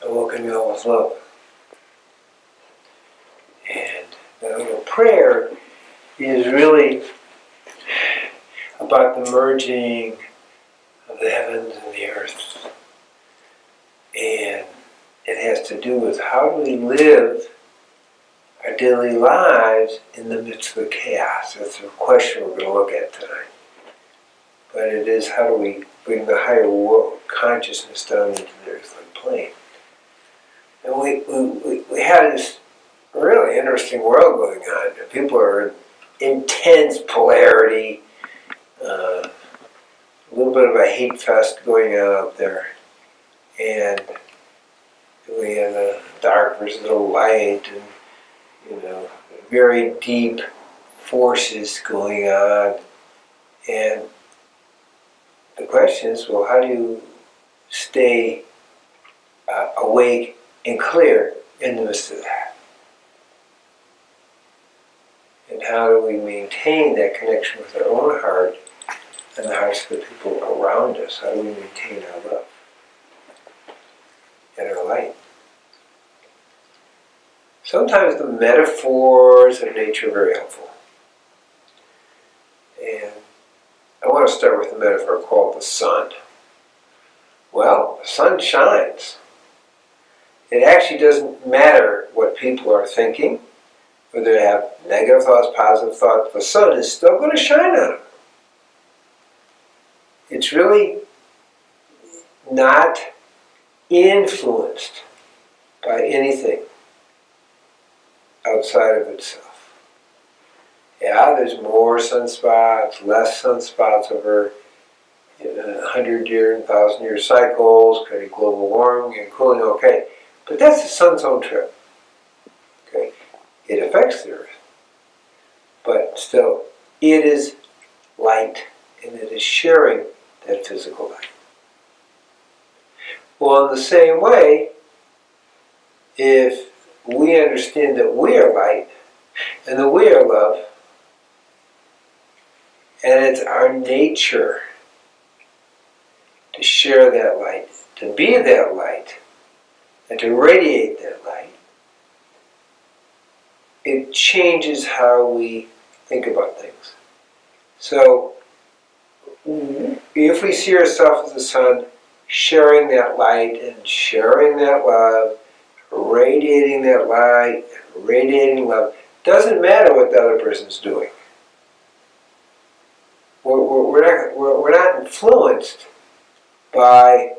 awoken me all with love. And that little prayer is really about the merging of the heavens and the earth. And it has to do with how do we live our daily lives in the midst of the chaos. That's the question we're going to look at tonight. But it is how do we bring the higher world consciousness down into the earthly plane. And we have this really interesting world going on. People are in intense polarity, a little bit of a hate fest going on out there. And we have the dark versus the light, and very deep forces going on. And the question is, well, how do you stay awake and clear in the midst of that? And how do we maintain that connection with our own heart and the hearts of the people around us? How do we maintain our love and our light? Sometimes the metaphors of nature are very helpful. And I want to start with a metaphor called the sun. Well, the sun shines. It actually doesn't matter what people are thinking, whether they have negative thoughts, positive thoughts, the sun is still going to shine on them. It's really not influenced by anything outside of itself. Yeah, there's more sunspots, less sunspots over 100-year and 1,000-year cycles, creating global warming and cooling, okay. But that's the sun's own trip. Okay? It affects the earth. But still, it is light, and it is sharing that physical light. Well, in the same way, if we understand that we are light, and that we are love, and it's our nature to share that light, to be that light, and to radiate that light, it changes how we think about things. So, if we see ourselves as the sun, sharing that light and sharing that love, radiating that light, radiating love, doesn't matter what the other person's doing. We're not influenced by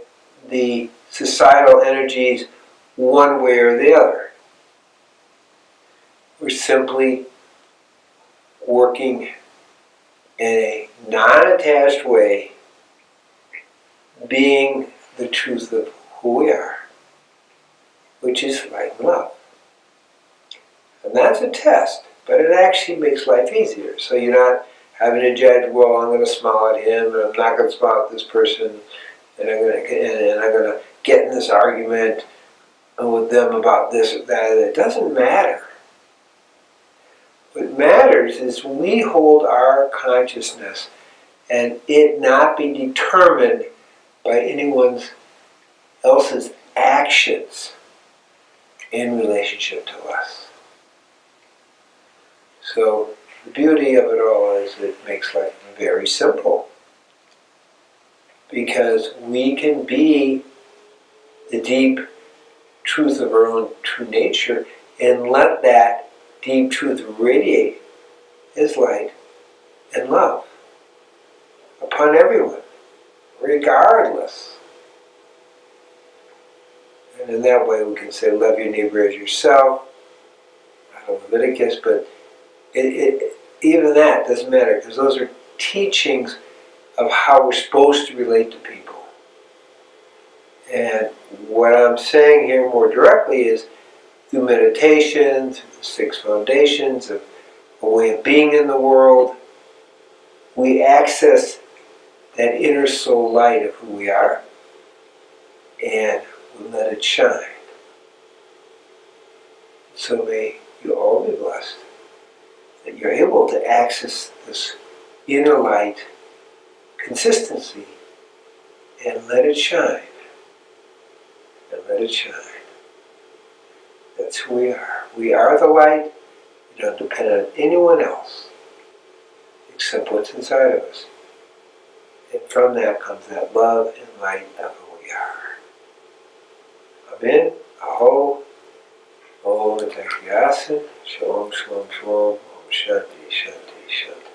the societal energies one way or the other. We're simply working in a non-attached way, being the truth of who we are, which is light and love. And that's a test, but it actually makes life easier. So you're not having to judge, well, I'm going to smile at him, and I'm not going to smile at this person, and I'm going to get in this argument with them about this or that. It doesn't matter. What matters is we hold our consciousness and it not be determined by anyone else's actions in relationship to us. So the beauty of it all is it makes life very simple, because we can be the deep truth of our own true nature and let that deep truth radiate as light and love upon everyone, regardless. And in that way we can say, love your neighbor as yourself, out of Leviticus, but even that doesn't matter, because those are teachings of how we're supposed to relate to people. And what I'm saying here more directly is, through meditation, through the 6 foundations of a way of being in the world, we access that inner soul light of who we are, and we let it shine. So may you all be blessed that you're able to access this inner light consistency and let it shine. And let it shine. That's who we are. We are the light. We don't depend on anyone else except what's inside of us. And from that comes that love and light of who we are. Amen. Aho. Om Takiyasin. Shalom, shalom, shalom. Om Shanti, Shanti, Shanti.